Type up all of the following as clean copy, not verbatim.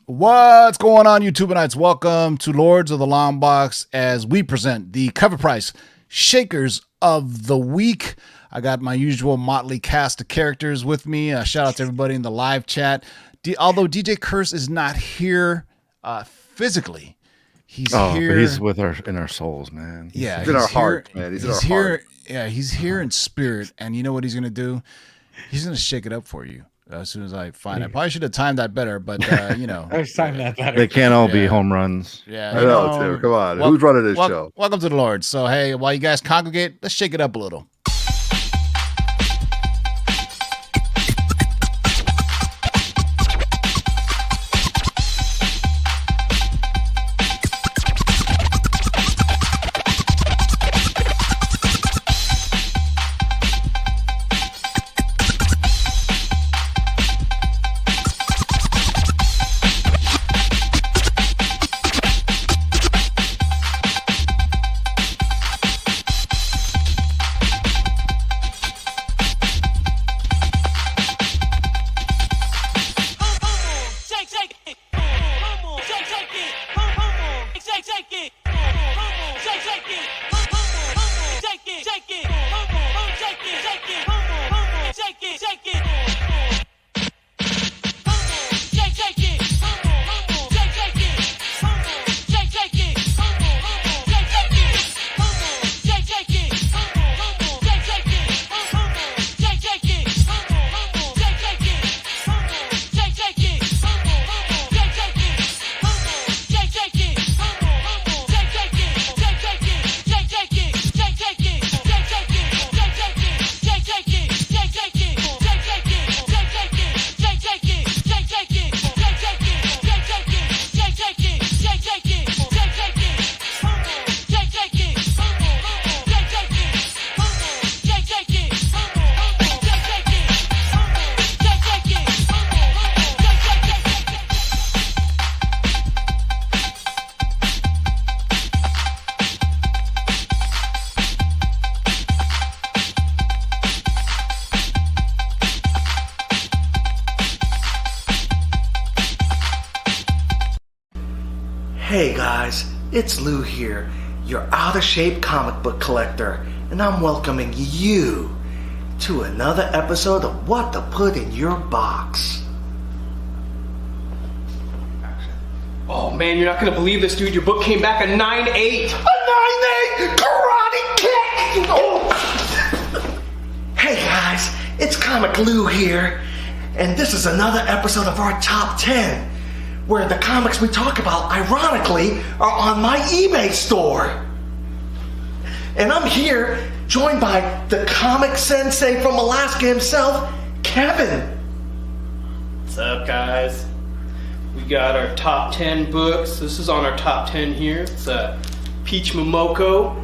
What's going on, YouTubeites? Welcome to Lords of the Long Box as we present the CovrPrice Shakers of the Week. I got my usual motley cast of characters with me. Shout out to everybody in the live chat. Although DJ Curse is not here physically, he's here. But he's with us in our souls, man. Yeah, he's in our heart, man. He's in our heart. Yeah, he's here in spirit. And you know what he's gonna do? He's gonna shake it up for you. As soon as I find it, I probably should have timed that better, but you know, I was timing that better. They can't all be home runs. Yeah, I know, Tim. Come on, who's running this show? Welcome to the Lord. So hey, while you guys congregate, let's shake it up a little. Hey guys, it's Lou here, your out-of-shape comic book collector, and I'm welcoming you to another episode of What to Put in Your Box. Oh man, you're not gonna believe this, dude. Your book came back a 9.8. A 9.8 karate kick! Oh. Hey guys, it's Comic Lou here, and this is another episode of our Top 10. Where the comics we talk about, ironically, are on my eBay store. And I'm here, joined by the comic sensei from Alaska himself, Kevin. What's up, guys? We got our top 10 books. This is on our top 10 here. It's Peach Momoko.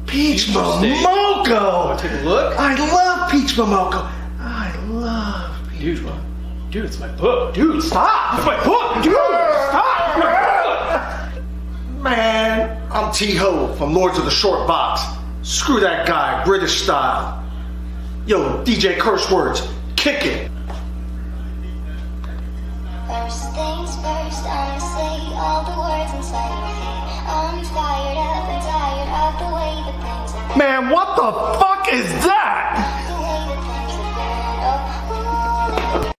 Peach Momoko! Momoko! Take a look. I love Peach Momoko. I love Peach Dude, what? Dude, it's my book. Dude, stop! It's my book! Dude, stop! Man, I'm T-Ho from Lords of the Short Box. Screw that guy, British style. Yo, DJ Curse Words, kick it. First things first, I'ma say all the words inside my head. I'm fired up and tired of the way that things have been. Man, what the fuck is that? The way that things have been. Oh,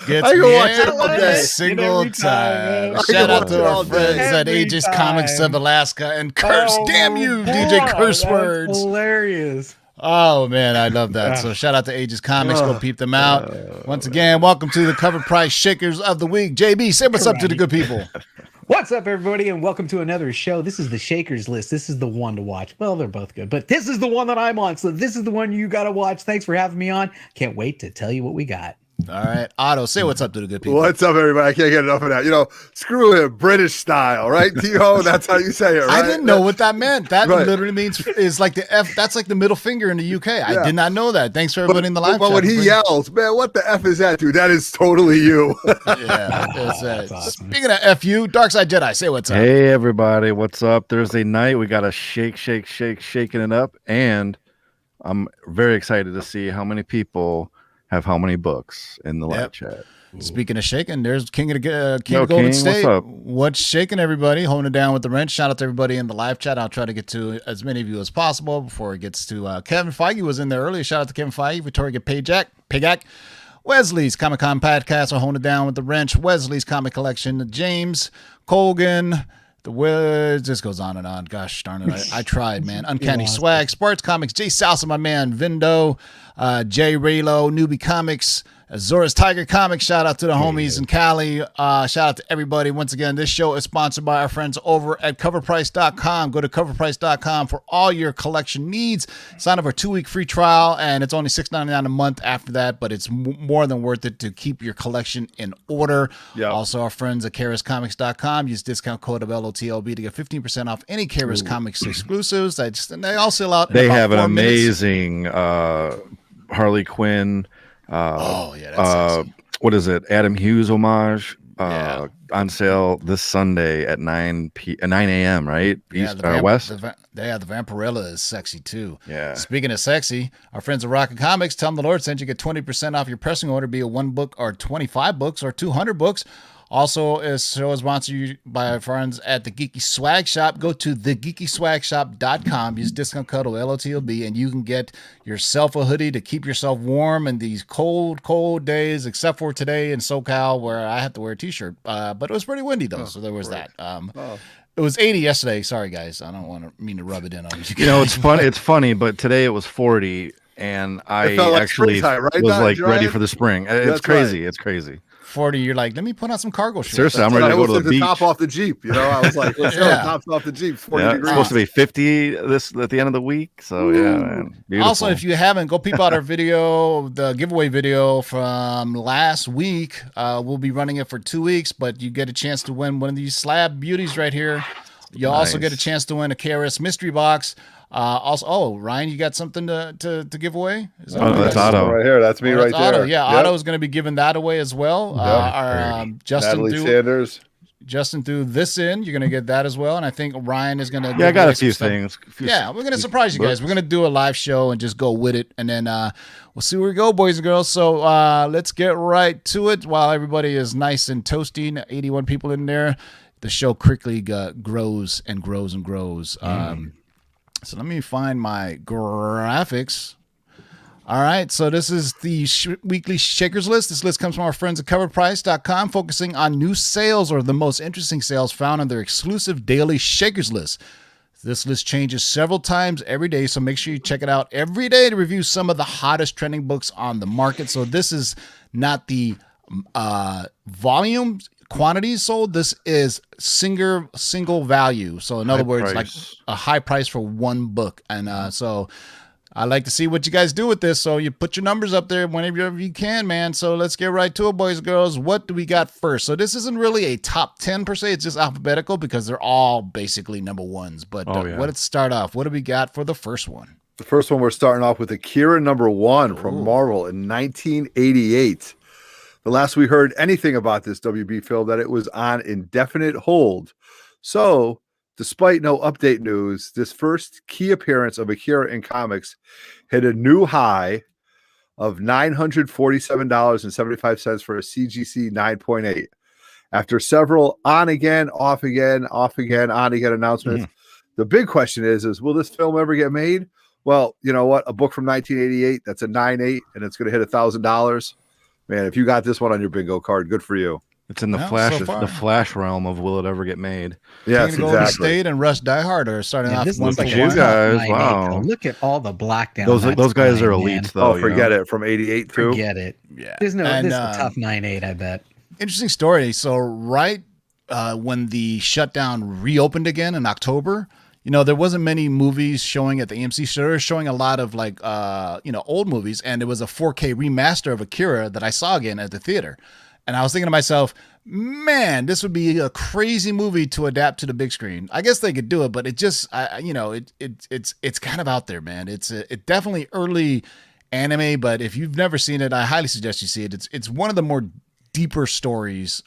Gets I can me watch it all every day. single Every time, time. man. Shout out watch to it our all friends day. at Every Aegis Comics of time. Alaska and Curse. Damn you, DJ Curse that's Words. hilarious. Oh man, I love that. So shout out to Aegis Comics. Go peep them out. Once again, welcome to the CovrPrice Shakers of the Week. JB, say what's up to the good people. What's up, everybody, and welcome to another show. This is the Shakers list. This is the one to watch. Well, they're both good, but this is the one that I'm on, so this is the one you got to watch. Thanks for having me on. Can't wait to tell you what we got. All right, Otto, say what's up to the good people. What's up, everybody? I can't get enough of that. You know, screw him, British style, right? T-Ho, that's how you say it, right? I didn't know what that meant. That Right. literally means is like the F. That's like the middle finger in the UK. I did not know that. Thanks for everybody in the live But chat. when he yells, man, what the F is that, dude? That is totally you. Yeah, that's awesome. Speaking of FU, Darkside Jedi, say what's up. Hey, everybody. What's up? Thursday night, we got a shaking it up. And I'm very excited to see how many people have how many books in the live chat. Speaking of shaking, there's King of Yo, Golden King, State. what's up? What's shaking, everybody? Holding it down with the wrench. Shout out to everybody in the live chat. I'll try to get to as many of you as possible before it gets to Kevin Feige was in there earlier. Shout out to Kevin Feige, Victoria Pagak, Wesley's Comic Con podcast. Are holding it down with the wrench. Wesley's Comic Collection. James Colgan. The words just goes on and on. Gosh darn it. I tried, man. Uncanny Swag, Sports Comics, Jay Salsa, my man, Vindo, Jay Raylo, Newbie Comics, Zora's Tiger Comics. Shout out to the homies in Cali. Shout out to everybody. Once again, this show is sponsored by our friends over at CovrPrice.com. Go to CovrPrice.com for all your collection needs. Sign up for a 2-week free trial, and it's only $6.99 a month after that, but it's more than worth it to keep your collection in order. Yep. Also, our friends at KRSComics.com. Use discount code of LOTLB to get 15% off any KRS Comics exclusives. They all sell out in They about have an 4 minutes. amazing Harley Quinn. That's sexy. What is it? Adam Hughes homage Yeah. on sale this Sunday at 9 a.m. Right? East West. The Vampirella is sexy too. Yeah. Speaking of sexy, our friends at Rocket Comics, tell them the Lord sent you. Get 20% off your pressing order, be it 1 book or 25 books or 200 books. Also, is show is sponsored by our friends at the Geeky Swag Shop. Go to thegeekyswagshop.com. Use discount code LOTLB, and you can get yourself a hoodie to keep yourself warm in these cold, cold days, except for today in SoCal where I have to wear a t-shirt. But it was pretty windy, though, so there was that. It was 80 yesterday. Sorry, guys. I don't want to mean to rub it in on you. You know, it's fun. It's funny, but today it was 40, and I felt like actually springtime, right, was Don? like ready Ryan? for the spring. It's That's crazy. It's crazy. 40, you're like, let me put on some cargo shorts. Seriously, I'm I ready to go to almost the took the beach. top off the Jeep. You know, I was like, let's go. Yeah. Tops off the Jeep. 40 Yeah, it's degrees. supposed to be 50 this at the end of the week. So yeah, man. Beautiful. Also, if you haven't, go peep out our video, the giveaway video from last week. We'll be running it for 2 weeks, but you get a chance to win one of these slab beauties right here. You'll also get a chance to win a KRS mystery box. Also, Ryan, you got something to give away? Is that Oh, what you that's guys- Otto. right here. That's me Oh, right that's there. Otto. Yeah, Yep. Otto is going to be giving that away as well. Justin Natalie threw Sanders. this in. You're going to get that as well. And I think Ryan is going to. Yeah, I got a few things. Yeah, we're going to surprise you guys. We're going to do a live show and just go with it. And then we'll see where we go, boys and girls. So let's get right to it while everybody is nice and toasty. 81 people in there. The show quickly grows and grows and grows. So let me find my graphics. All right, so this is the weekly Shakers list. This list comes from our friends at CoverPrice.com, focusing on new sales or the most interesting sales found on their exclusive daily Shakers list. This list changes several times every day, so make sure you check it out every day to review some of the hottest trending books on the market. So this is not the volume quantities sold. This is single value. So in other words, like a high price for one book. And so I like to see what you guys do with this. So you put your numbers up there whenever you can, man. So let's get right to it, boys and girls. What do we got first? So this isn't really a top 10 per se. It's just alphabetical because they're all basically number ones. But let's start off. What do we got for the first one? The first one, we're starting off with Akira #1 from Marvel in 1988. The last we heard anything about this WB film, that it was on indefinite hold. So, despite no update news, this first key appearance of Akira in comics hit a new high of $947.75 for a CGC 9.8. After several on again, off again, off again, on again announcements, the big question is will this film ever get made? Well, you know what? A book from 1988, that's a 9.8, and it's going to hit $1,000. Man, if you got this one on your bingo card, good for you. It's in the Flash realm of will it ever get made? Yes, Golden exactly. State and Rush Die Hard are starting off. This one looks like for you one. guys. Wow. Look at all the black down. Those guys are elites, though. Oh, forget it. From 88 too. Forget it. Yeah. There's no. And, This is a tough 9.8. I bet. Interesting story. So right when the shutdown reopened again in October, you know, there wasn't many movies showing at the AMC. So they were showing a lot of like, old movies. And it was a 4K remaster of Akira that I saw again at the theater. And I was thinking to myself, man, this would be a crazy movie to adapt to the big screen. I guess they could do it, but it just, it's kind of out there, man. It's definitely early anime, but if you've never seen it, I highly suggest you see it. It's one of the more deeper stories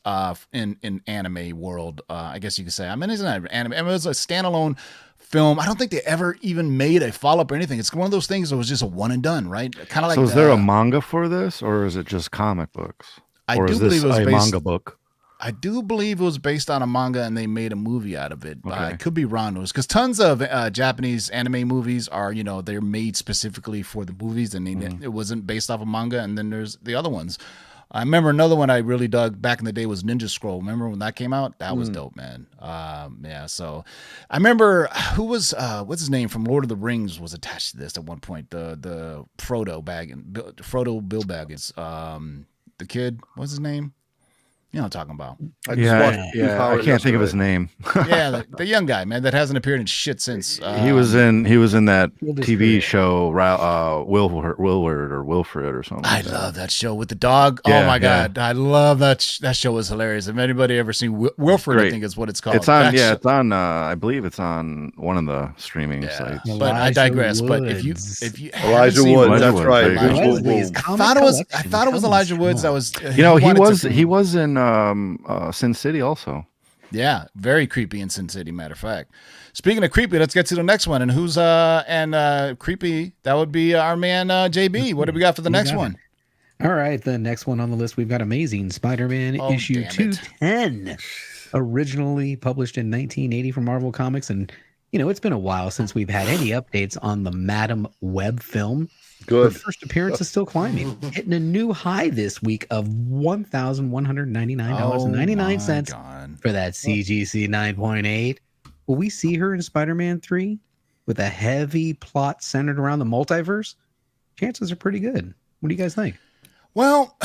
in anime world, I guess you could say. I mean, it's not anime. I mean, it was a standalone film. I don't think they ever even made a follow-up or anything. It's one of those things that was just a one and done, right? Kind of like. So is there a manga for this, or is it just comic books? I Or do is believe this it was a based. manga book? I do believe it was based on a manga and they made a movie out of it. But I Okay. could be wrong. Because tons of Japanese anime movies are, they're made specifically for the movies and it wasn't based off a manga. And then there's the other ones. I remember another one I really dug back in the day was Ninja Scroll. Remember when that came out? That was dope, man. Yeah, so I remember who was what's his name from Lord of the Rings was attached to this at one point. The Frodo Frodo Bill Baggins. The kid, what's his name? You know what I'm talking about. I just watched Steve Yeah. I Howard can't think of his yesterday. name. Yeah, the young guy, man, that hasn't appeared in shit since. He was in that Field is TV Spirit. show, Wilford or Wilfred or something. I like that. love that show with the dog. Oh Yeah, my yeah. god, I love that. That show was hilarious. If anybody ever seen Wilfred, I great. think is what it's called. It's on. That Yeah, show- it's on. I believe it's on one of the streaming sites. Yeah. But I Elijah digress. But if Woods. you Elijah haven't seen Wood, Elijah that's Wood, right. there you go. Boom, boom, Leslie's boom. I comic thought it was collection Elijah comes Woods. That from- was He was in Sin City also. Yeah, very creepy in Sin City. Matter of fact, speaking of creepy, let's get to the next one. And who's creepy? That would be our man JB. What do we got for the You next got one? All right, the next one on the list, we've got Amazing Spider-Man Oh, issue damn it. 210, originally published in 1980 from Marvel Comics. And, it's been a while since we've had any updates on the Madam Web film. Her Good. first appearance is still climbing, hitting a new high this week of $1,199.99 God. for that CGC 9.8. Will we see her in Spider-Man 3 with a heavy plot centered around the multiverse? Chances are pretty good. What do you guys think? Well,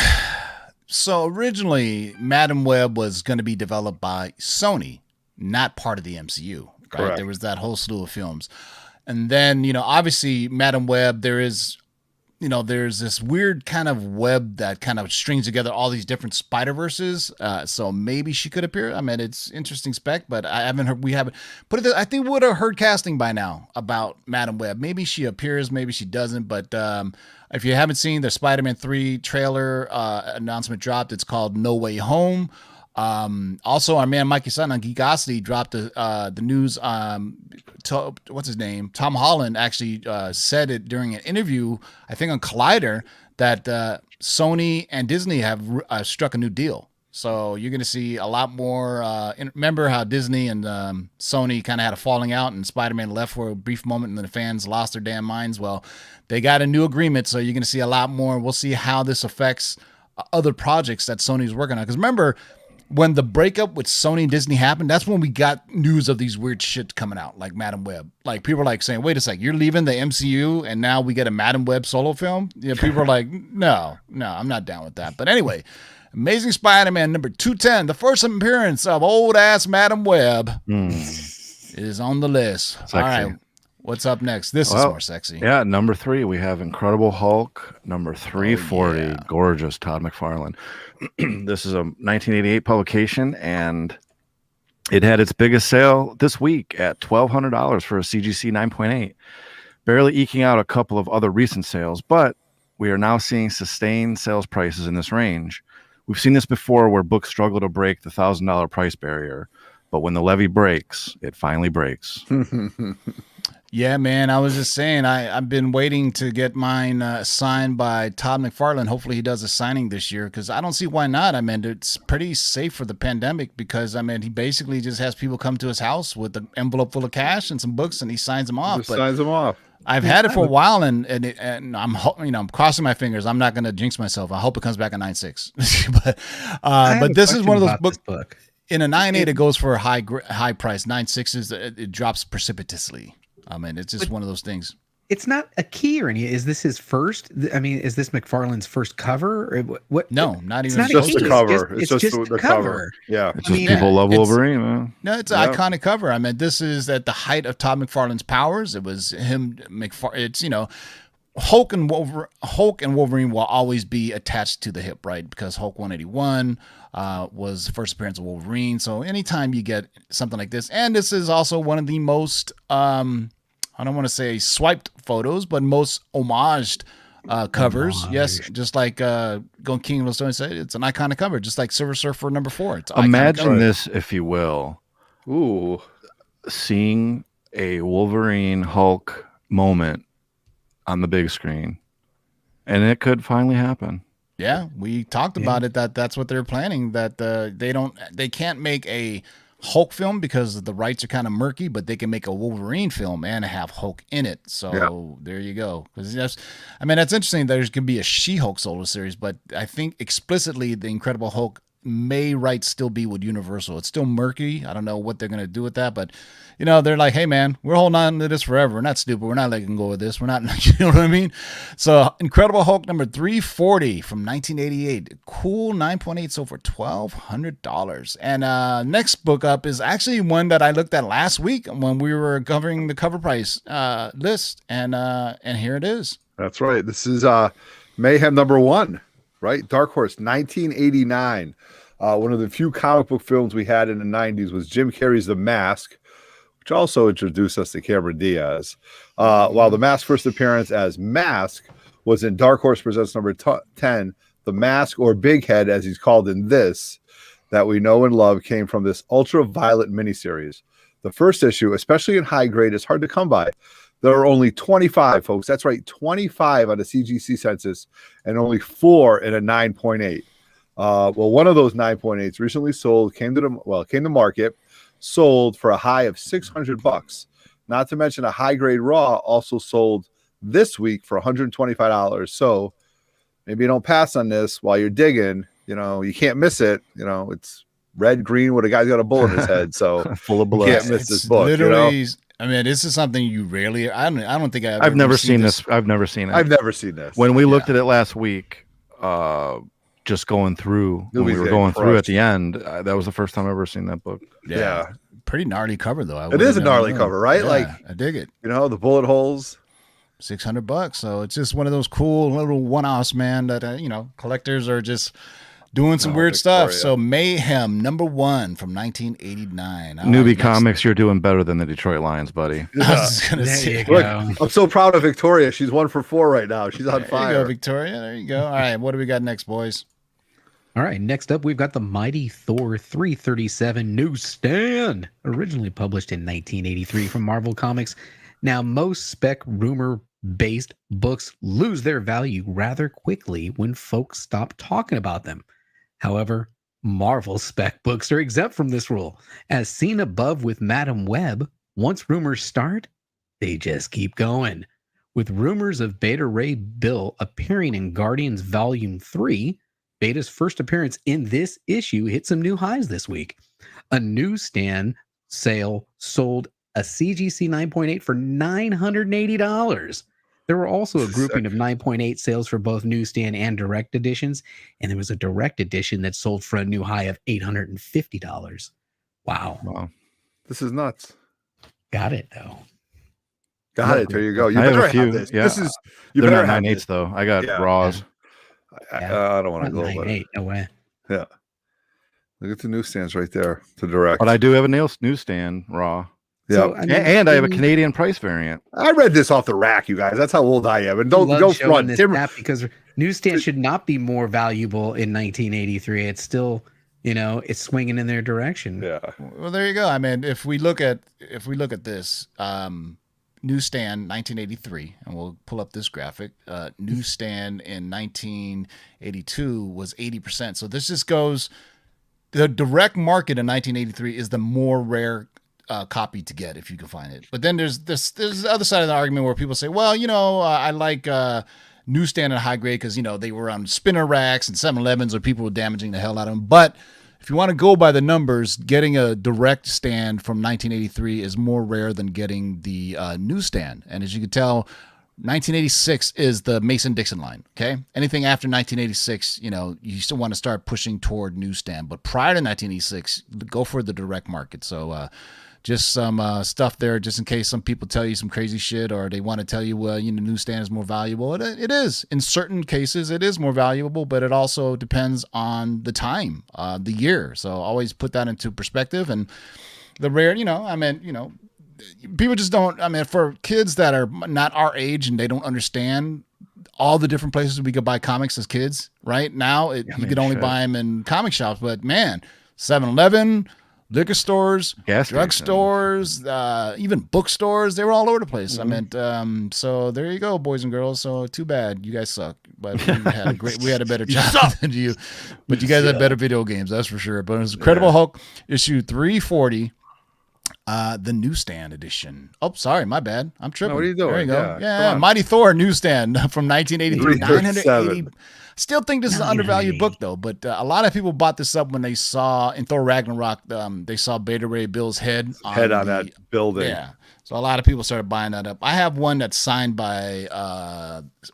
so originally, Madam Web was going to be developed by Sony, not part of the MCU. Right? Correct. There was that whole slew of films. And then, obviously, Madam Web, there's this weird kind of web that kind of strings together all these different Spider-Verses. So maybe she could appear. I mean, it's interesting spec, but I haven't heard, I think we would have heard casting by now about Madam Web. Maybe she appears, maybe she doesn't. But if you haven't seen the Spider-Man 3 trailer announcement dropped, it's called No Way Home. Also, our man Mikey Sutton on Geekosity dropped the news. What's his name? Tom Holland actually said it during an interview, I think on Collider, that Sony and Disney have struck a new deal. So you're going to see a lot more. Remember how Disney and Sony kind of had a falling out and Spider-Man left for a brief moment and then the fans lost their damn minds? Well, they got a new agreement, so you're going to see a lot more. We'll see how this affects other projects that Sony's working on. Because remember, when the breakup with Sony and Disney happened, that's when we got news of these weird shit coming out, like Madam Web. Like people are like saying, "Wait a sec, you're leaving the MCU and now we get a Madam Web solo film?" Yeah, people are like, "No, I'm not down with that." But anyway, Amazing Spider-Man number 210, the first appearance of old ass Madam Web, is on the list. Sexy. All right, what's up next? This is Well, more sexy. Yeah, number 3, we have Incredible Hulk, number 340, yeah. gorgeous Todd McFarlane. This is a 1988 publication, and it had its biggest sale this week at $1,200 for a CGC 9.8, barely eking out a couple of other recent sales, but we are now seeing sustained sales prices in this range. We've seen this before where books struggle to break the $1,000 price barrier, but when the levee breaks, it finally breaks. Yeah, man. I was just saying, I've been waiting to get mine signed by Todd McFarlane. Hopefully he does a signing this year because I don't see why not. I mean, it's pretty safe for the pandemic because, I mean, he basically just has people come to his house with an envelope full of cash and some books and he signs them off. Just But signs them off. I've had it for a while and I'm crossing my fingers. I'm not going to jinx myself. I hope it comes back at 9.6. but this is one of those books. Book. In a 9.8, it goes for a high price. 9.6 it drops precipitously. I mean, it's just one of those things. It's not a key or anything. Is this his first? I mean, is this McFarlane's first cover? Or what? No, not It's even. not a Just key. the cover. It's It's just just the the cover. Yeah. It's I just mean, people love it's- Wolverine, man. No, it's an Yeah. iconic cover. I mean, this is at the height of Todd McFarlane's powers. It was him, It's, Hulk and Wolverine will always be attached to the hip, right? Because Hulk 181 was the first appearance of Wolverine. So anytime you get something like this, and this is also one of the most, I don't want to say swiped photos, but most homaged covers. Yes, just like Going King of the Stone said, it's an iconic cover, just like Silver Surfer number 4. It's an iconic Imagine cover. this, if you will, Ooh. seeing a Wolverine Hulk moment on the big screen, and it could finally happen. Yeah, we talked about it. That's what they're planning. That they can't make a Hulk film because the rights are kind of murky, but they can make a Wolverine film and have Hulk in it. So there you go. Because that's interesting. There's going to be a She-Hulk solo series, but I think explicitly the Incredible Hulk may rights still be with Universal. It's still murky. I don't know what they're going to do with that, but they're like, hey man, we're holding on to this forever. We're not stupid. We're not letting go of this. We're not, you know what I mean? So Incredible Hulk number 340 from 1988. Cool 9.8 sold for $1,200. And next book up is actually one that I looked at last week when we were covering the cover price list. And here it is. That's right. This is Mayhem number 1, right? Dark Horse, 1989. One of the few comic book films we had in the 90s was Jim Carrey's The Mask, which also introduced us to Cameron Diaz. While The Mask's first appearance as Mask was in Dark Horse Presents number 10, The Mask, or Big Head, as he's called in this, that we know and love, came from this ultraviolet miniseries. The first issue, especially in high grade, is hard to come by. There are only 25, folks. That's right, 25 on the CGC census, and only 4 in a 9.8. Well, one of those 9.8s recently sold, came to market, sold for a high of $600. Not to mention a high grade raw also sold this week for $125. So maybe you don't pass on this while you're digging. You can't miss it. It's red, green, with a guy's got a bullet in his head. So full of bullets. You can't miss this book. Literally, this is something you rarely. I don't think I've never seen this. I've never seen it. I've never seen this. When we looked at it last week, just going through when we were going through at the end, that was the first time I've ever seen that book. Yeah. Pretty gnarly cover though. It is a gnarly cover, right? Yeah, I dig it. The bullet holes. $600. So it's just one of those cool little one-offs, man, that collectors are just doing some weird stuff. So Mayhem number 1 from 1989. Newbie Comics, you're doing better than the Detroit Lions, buddy. I was gonna say, look, I'm so proud of Victoria. She's 1 for 4 right now. She's on fire. There you go, Victoria. There you go. All right, what do we got next, boys? All right, next up, we've got the Mighty Thor 337 newsstand, originally published in 1983 from Marvel Comics. Now, most spec rumor-based books lose their value rather quickly when folks stop talking about them. However, Marvel spec books are exempt from this rule. As seen above with Madam Web, once rumors start, they just keep going. With rumors of Beta Ray Bill appearing in Guardians Volume 3, Beta's first appearance in this issue hit some new highs this week. A newsstand sale sold a CGC 9.8 for $980. There were also a grouping of 9.8 sales for both newsstand and direct editions, and there was a direct edition that sold for a new high of $850. Wow. This is nuts. Got it, though. Got it. There you go. You I have better a few. have this. Yeah. This is, They're not 9.8s, though. I got raws. I don't want to go over it. No way. Yeah. Look at the newsstands right there to direct. But I do have a newsstand raw. Yeah. So, And I have a Canadian price variant. I read this off the rack, you guys. That's how old I am. And don't front. This app because newsstand should not be more valuable in 1983. It's still, it's swinging in their direction. Yeah. Well, there you go. If we look at this, newsstand 1983, and we'll pull up this graphic. Newsstand in 1982 was 80%. So this just goes. The direct market in 1983 is the more rare copy to get if you can find it. But then there's the other side of the argument where people say, well, I like newsstand and high grade because they were on spinner racks and 7-Elevens, or people were damaging the hell out of them. But if you want to go by the numbers, getting a direct stand from 1983 is more rare than getting the newsstand. And as you can tell, 1986 is the Mason-Dixon line, okay? Anything after 1986, you still want to start pushing toward newsstand. But prior to 1986, go for the direct market. So just some stuff there, just in case some people tell you some crazy shit, or they want to tell you, newsstand is more valuable. It is. In certain cases, it is more valuable, but it also depends on the time, the year. So always put that into perspective. And the rare, people just don't, for kids that are not our age and they don't understand all the different places we could buy comics as kids, right? Now, you could only buy them in comic shops, but man, 7-Eleven, liquor stores, Gas drug stations. stores, even bookstores. They were all over the place. I meant, so there you go, boys and girls. So too bad you guys suck, but we had a better job than you. But you guys had better video games, that's for sure. But it was Incredible Hulk issue 340. The newsstand edition. Oh, sorry, my bad. I'm tripping. what are you doing? There you go. Yeah, Yeah, Mighty Thor newsstand from 1983. 337. 980. Still think this is an undervalued book though, but a lot of people bought this up when they saw in Thor Ragnarok. They saw Beta Ray Bill's head on that building. Yeah, so a lot of people started buying that up. I have one that's signed by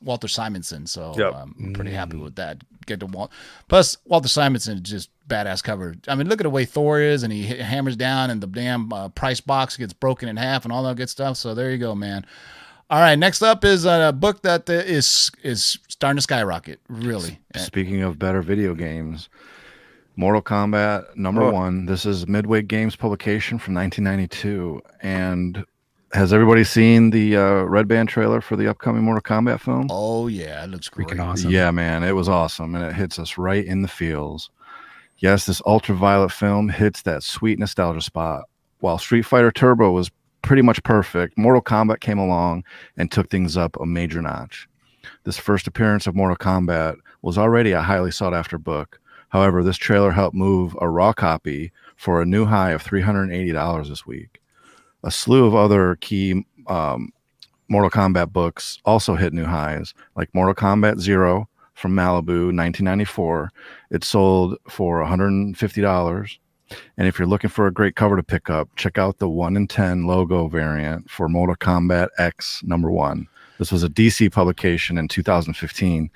Walter Simonson, so I'm pretty happy with that. Get to Walt. Plus, Walter Simonson is just badass cover. I mean, look at the way Thor is, and he hammers down, and the damn price box gets broken in half, and all that good stuff. So there you go, man. All right, next up is a book that is starting to skyrocket. Really. Speaking of better video games, Mortal Kombat #1. This is Midway Games publication from 1992, and has everybody seen the Red Band trailer for the upcoming Mortal Kombat film? Oh yeah, it looks great. Freaking awesome. Yeah, man, it was awesome, and it hits us right in the feels. Yes, this ultraviolet film hits that sweet nostalgia spot. While Street Fighter Turbo was pretty much perfect, Mortal Kombat came along and took things up a major notch. This first appearance of Mortal Kombat was already a highly sought-after book. However, this trailer helped move a raw copy for a new high of $380 this week. A slew of other key Mortal Kombat books also hit new highs, like Mortal Kombat Zero from Malibu, 1994. It sold for $150. And if you're looking for a great cover to pick up, check out the 1 in 10 logo variant for Mortal Kombat X #1. This was a DC publication in 2015.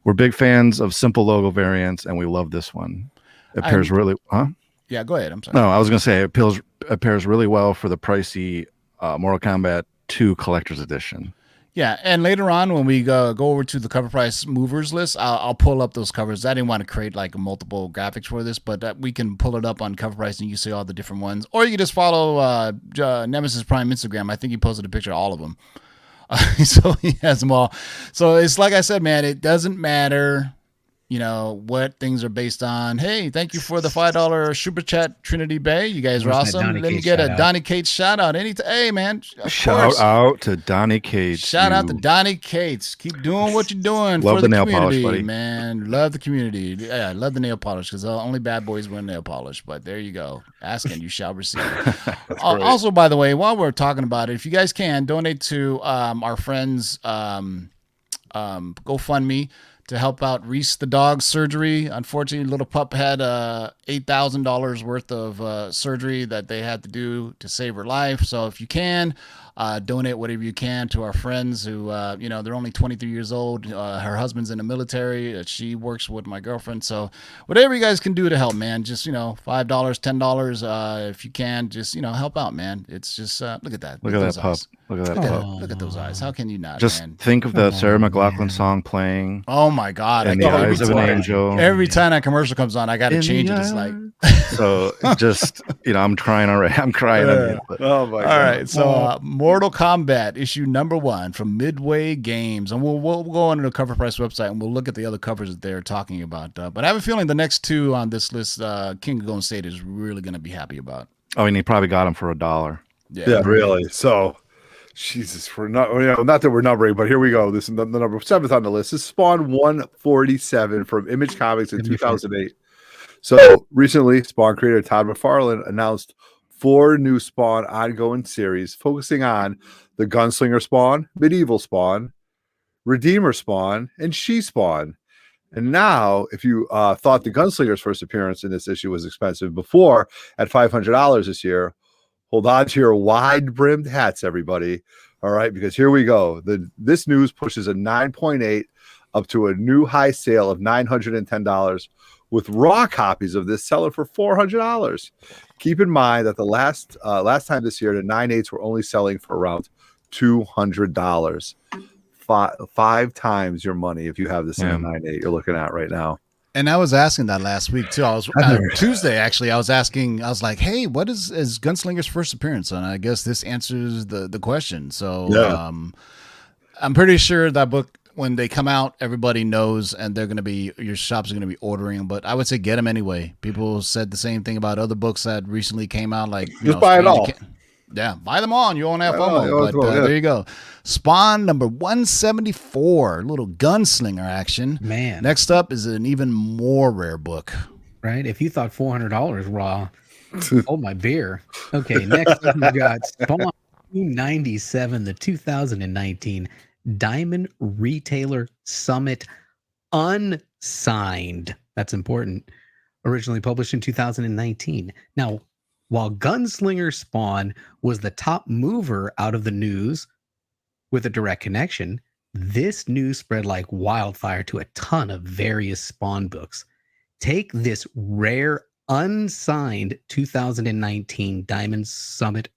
We're big fans of simple logo variants, and we love this one. It pairs really, huh? Yeah, go ahead. I'm sorry. No, I was going to say it pairs really well for the pricey Mortal Kombat 2 Collector's Edition. Yeah, and later on when we go over to the cover price movers list, I'll pull up those covers. I didn't want to create like multiple graphics for this, but we can pull it up on cover price and you see all the different ones. Or you can just follow Nemesis Prime Instagram. I think he posted a picture of all of them. So he has them all. So it's like I said, man, it doesn't matter, you know, what things are based on. Hey, thank you for the $5 super chat, Trinity Bay. You guys are Where's that awesome. Donny Let me Cates get a shout out? Donny Cates shout out. Hey, man. Of Shout course. out to Donny Cates. Shout out to Donny Cates. Keep doing what you're doing Love for the the nail community, polish, buddy. man. Love the community. Yeah, I love the nail polish because only bad boys wear nail polish. But there you go. Ask and you shall receive. Also, by the way, while we're talking about it, if you guys can donate to our friends GoFundMe to help out Reese the dog's surgery. Unfortunately, little pup had $8,000 worth of surgery that they had to do to save her life. So if you can, donate whatever you can to our friends who, you know, they're only 23 years old. Her husband's in the military. She works with my girlfriend. So whatever you guys can do to help, man, just, you know, $5, $10, if you can, just, you know, help out, man. It's just, look at that. Look at that those pup. eyes. Look at that Look pup. look at those eyes. How can you not, Just man? think of the Sarah McLachlan song playing. Oh my God. In I the can't Eyes of an Angel. Every time that commercial comes on, I got to In change the it. It's like, So just, you know, I'm crying already. I'm crying. on you, but Oh my all god! right. So Mortal Kombat issue #1 from Midway Games. And we'll go on to the Cover Price website and we'll look at the other covers that they're talking about. But I have a feeling the next two on this list, King of Golden State is really going to be happy about. oh, and he probably got him for $1. Yeah, really. So, Jesus, we're not, you know, not that we're numbering, but here we go. This is the number 7th on the list. This is Spawn 147 from Image Comics in 2008. So recently, Spawn creator Todd McFarlane announced 4 new Spawn ongoing series focusing on the Gunslinger Spawn, Medieval Spawn, Redeemer Spawn, and She Spawn. And now, if you thought the Gunslinger's first appearance in this issue was expensive before at $500 this year, hold on to your wide-brimmed hats, everybody. All right, because here we go. This news pushes a 9.8 up to a new high sale of $910, with raw copies of this selling for $400. Keep in mind that the last time this year, the 9.8s were only selling for around $200. Five times your money if you have this in a 9.8 you're looking at right now. And I was asking that last week too. I was Tuesday actually. I was asking. I was like, "Hey, what is Gunslinger's first appearance?" And I guess this answers the question. So I'm pretty sure that book when they come out, everybody knows, and they're going to be, your shops are going to be ordering them. But I would say get them anyway. People said the same thing about other books that recently came out, like Just buy it all. Yeah, buy them all, and you won't have Buy it all, you FOMO. won't But have FOMO, yeah. there you go. Spawn number 174, little gunslinger action. Man. Next up is an even more rare book. Right? If you thought $400 raw, hold my beer. Okay, next up we got Spawn 297, the 2019 Diamond Retailer Summit unsigned. That's important. Originally published in 2019. Now, while Gunslinger Spawn was the top mover out of the news with a direct connection, this news spread like wildfire to a ton of various Spawn books. Take this rare unsigned 2019 Diamond Summit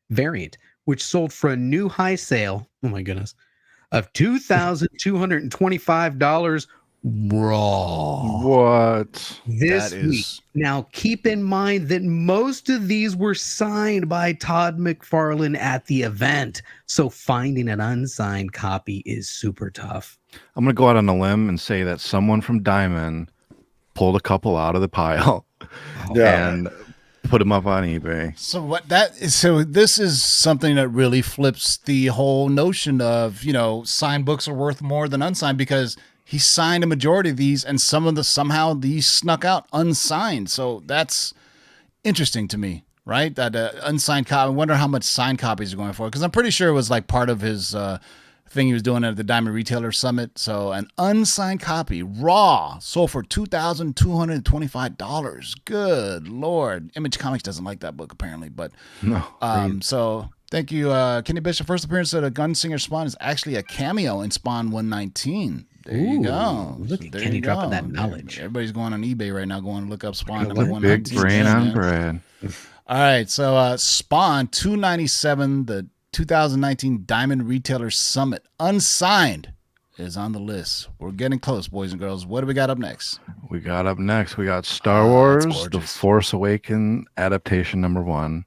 variant, which sold for a new high sale, oh my goodness, of $2,225 raw. What? This That week. is- Now, keep in mind that most of these were signed by Todd McFarlane at the event, so finding an unsigned copy is super tough. I'm going to go out on a limb and say that someone from Diamond pulled a couple out of the pile Yeah. and put them up on eBay. So what that is, so this is something that really flips the whole notion of, signed books are worth more than unsigned, because he signed a majority of these, and somehow these snuck out unsigned. So that's interesting to me, right? That unsigned copy. I wonder how much signed copies are going for, because I'm pretty sure it was like part of his thing he was doing at the Diamond Retailer Summit. So an unsigned copy, raw, sold for $2,225. Good Lord. Image Comics doesn't like that book apparently, but No. so thank you, Kenny Bishop. First appearance of the Gunslinger Spawn is actually a cameo in Spawn 119. There you Ooh, go. look at There Kenny you dropping go. that knowledge. Everybody's going on eBay right now, going to look up Spawn number What? 119. Big brain on man. bread. All right, so Spawn 297, the 2019 Diamond Retailer Summit, unsigned, is on the list. We're getting close, boys and girls. What do we got up next? We got Star Wars, that's The gorgeous. Force Awakens adaptation number 1.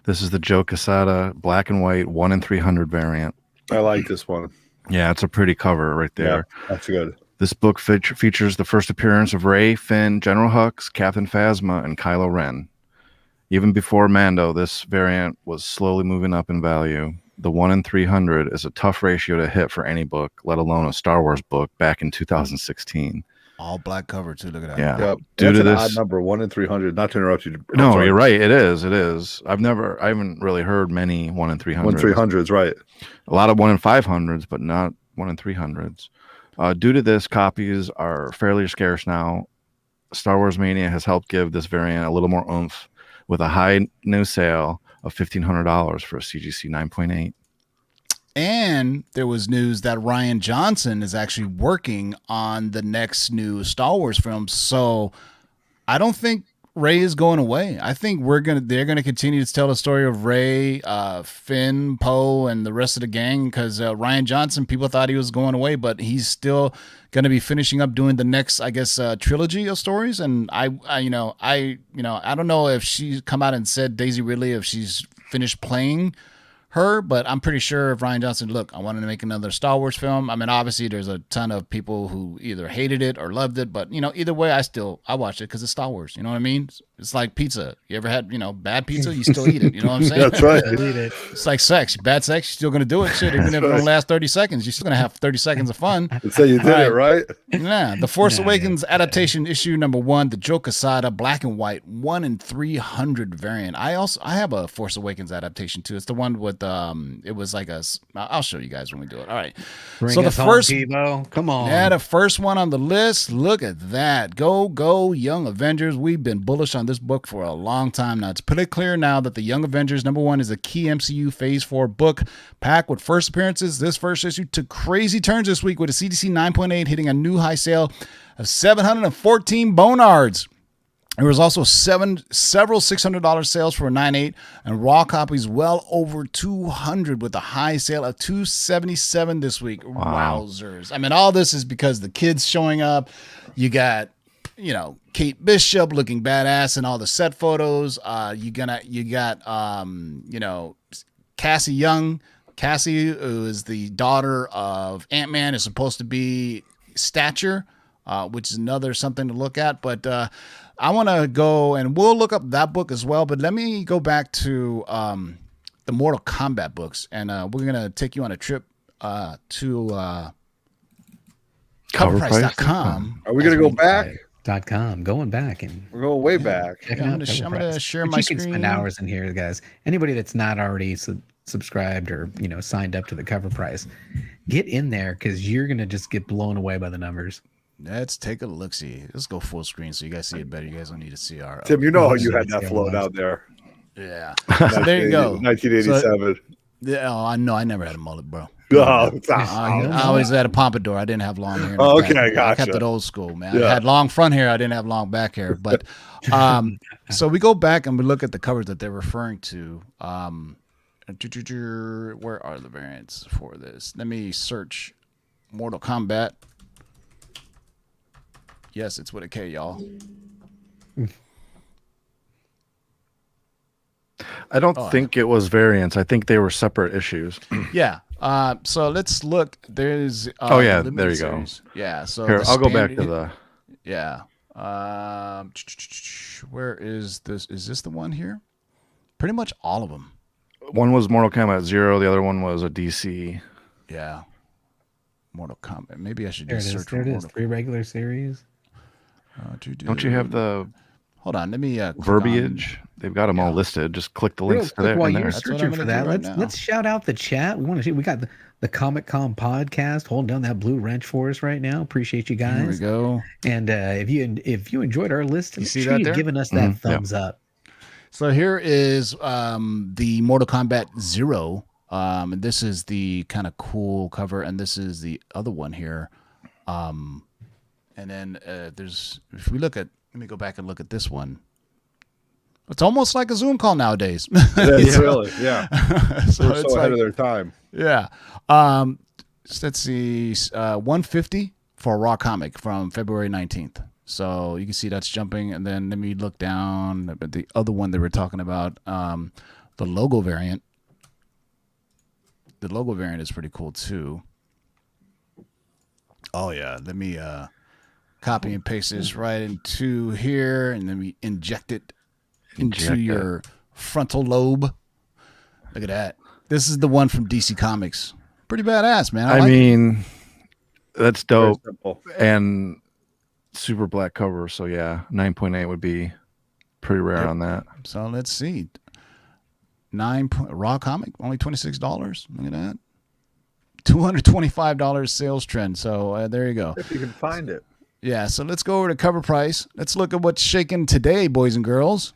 This is the Joe Quesada black and white 1 in 300 variant. I like this one. Yeah, it's a pretty cover right there. Yeah, that's good. This book features the first appearance of Rey, Finn, General Hux, Captain Phasma, and Kylo Ren. Even before Mando, this variant was slowly moving up in value. The 1 in 300 is a tough ratio to hit for any book, let alone a Star Wars book back in 2016. All black cover, too. Look at that. Yeah. Yep. Due That's to an this, odd number, 1 in 300. Not to interrupt you. I'm no, sorry. you're right. It is. I haven't really heard many 1 in 300. 1 in 300s, right. A lot of 1 in 500s, but not 1 in 300s. Due to this, copies are fairly scarce now. Star Wars Mania has helped give this variant a little more oomph with a high new sale of $1,500 for a CGC 9.8. And there was news that Rian Johnson is actually working on the next new Star Wars film. So I don't think Rey is going away. I think they're gonna continue to tell the story of Rey, Finn, Poe, and the rest of the gang. Because Rian Johnson, people thought he was going away, but he's still gonna be finishing up doing the next, I guess, trilogy of stories. And I don't know if she's come out and said, Daisy Ridley, if she's finished playing her, but I'm pretty sure if Rian Johnson, look, I wanted to make another Star Wars film. I mean, obviously there's a ton of people who either hated it or loved it, but either way, I watched it because it's Star Wars. You know what I mean? It's like pizza. You ever had, bad pizza? You still eat it. You know what I'm saying? That's right. It's like sex. Bad sex, you're still going to do it. Shit, even if it don't last 30 seconds, you're still going to have 30 seconds of fun. Let's say you did it, right? Yeah. The Force Awakens adaptation issue number 1, the Joe Quesada black and white 1 in 300 variant. I have a Force Awakens adaptation too. It's the one with it was like I'll show you guys when we do it. All right. Bring So the us home, first Tebow. Come on. Yeah, the first one on the list. Look at that. Go, Young Avengers. We've been bullish on this book for a long time now. It's pretty clear now that the Young Avengers number 1 is a key MCU Phase 4 book packed with first appearances. This first issue took crazy turns this week with a CDC 9.8 hitting a new high sale of 714 bonards. There was also several $600 sales for a 9.8 and raw copies well over 200 with a high sale of 277 this week. Wow. Wowzers. I mean, all this is because the kids showing up. You got, Kate Bishop looking badass in all the set photos. You got Cassie Young Cassie, who is the daughter of Ant-Man, is supposed to be Stature, which is another something to look at. But I want to go, and we'll look up that book as well. But let me go back to the Mortal Kombat books, and we're going to take you on a trip to CovrPrice.com. Are we going to go back? .com, going back, and We're going way back. checking I'm out going to CovrPrice. share But my you screen. can spend hours in here, guys. Anybody that's not already subscribed or signed up to the CovrPrice, get in there because you're gonna just get blown away by the numbers. Let's take a look. See, let's go full screen so you guys see it better. You guys don't need to see our. Tim, you know how you had that float out there. Yeah. So there you go. 1987. Yeah, oh, I know. I never had a mullet, bro. Oh, I always had a pompadour. I didn't have long hair. Oh, okay, I gotcha. kept it old school, man. Yeah. I had long front hair. I didn't have long back hair. But so we go back and we look at the covers that they're referring to. Where are the variants for this? Let me search Mortal Kombat. Yes, it's with a K, y'all. I don't think it was variants. I think they were separate issues. Yeah. So let's look. There's Oh, yeah, limited there you go. series. Yeah. So Here, the I'll go back to standard- the. Yeah. Where is this? Is this the one here? Pretty much all of them. One was Mortal Kombat 0. The other one was a DC. Yeah. Mortal Kombat. Maybe I should There it just is. search There for it is. Mortal 3 regular series. Don't you have the Hold on. Let me click on- verbiage? They've got them all listed. Just click the Real links to quick, there. while in you're there. That's what searching I'm for gonna that, do right let's now. shout out the chat. We got the Comic Con podcast holding down that blue wrench for us right now. Appreciate you Here we guys. go. And if you enjoyed our list, make see sure that you're there? giving us that Mhm, yeah. thumbs up. So here is the Mortal Kombat 0. And this is the kind of cool cover, and this is the other one here. And then there's, if we look at, let me go back and look at this one. It's almost like a Zoom call nowadays. That's really, yeah. So They're it's so ahead like- of their time. Yeah. Let's see. 150 for a raw comic from February 19th. So you can see that's jumping. And then let me look down at the other one that we're talking about. The logo variant. The logo variant is pretty cool too. Oh yeah. Let me copy and paste this right into here, and then we inject it into Inject it. your frontal lobe. Look at that. This is the one from DC Comics. Pretty badass, man. I like it. mean, that's Very dope. simple. And super black cover. So yeah, 9.8 would be pretty rare on that. So let's see. Raw comic, only $26. Look at that. $225 sales trend. So there you go. If you can find it. Yeah. So let's go over to CovrPrice. Let's look at what's shaking today, boys and girls.